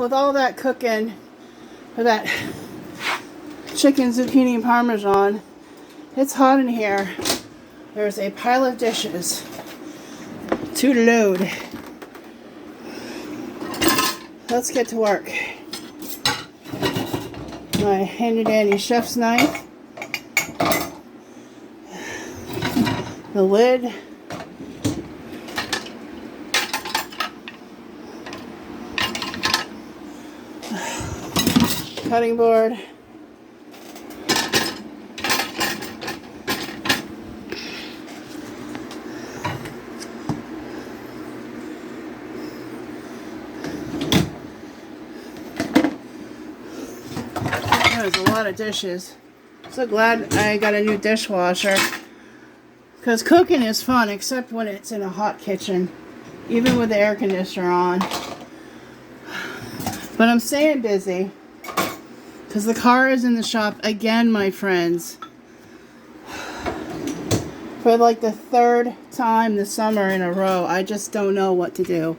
with all that cooking for that chicken zucchini and parmesan, it's hot in here. There's a pile of dishes to load. Let's get to work. My handy dandy chef's knife, the lid, cutting board, there's a lot of dishes. So glad I got a new dishwasher, because cooking is fun except when it's in a hot kitchen, even with the air conditioner on. But I'm staying busy because the car is in the shop again, my friends, for like the third time this summer in a row. I just don't know what to do.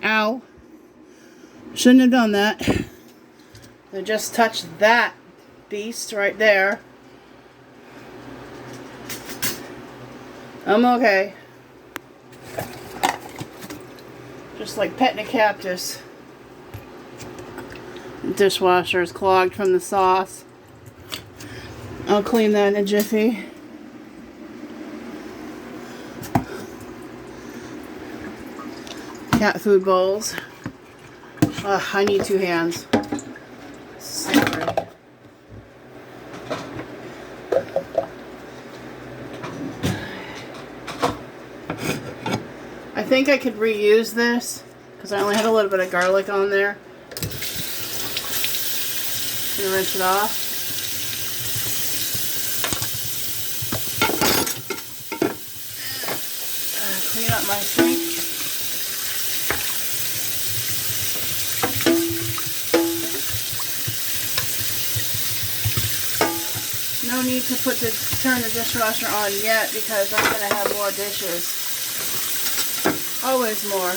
Ow. Shouldn't have done that. I just touched that beast right there. I'm okay. Just like petting a cactus. The dishwasher is clogged from the sauce. I'll clean that in a jiffy. Cat food bowls. Ugh, I need 2 hands. Sacred. I think I could reuse this because I only had a little bit of garlic on there. And rinse it off. Clean up my sink. No need to turn the dishwasher on yet because I'm going to have more dishes. Always more.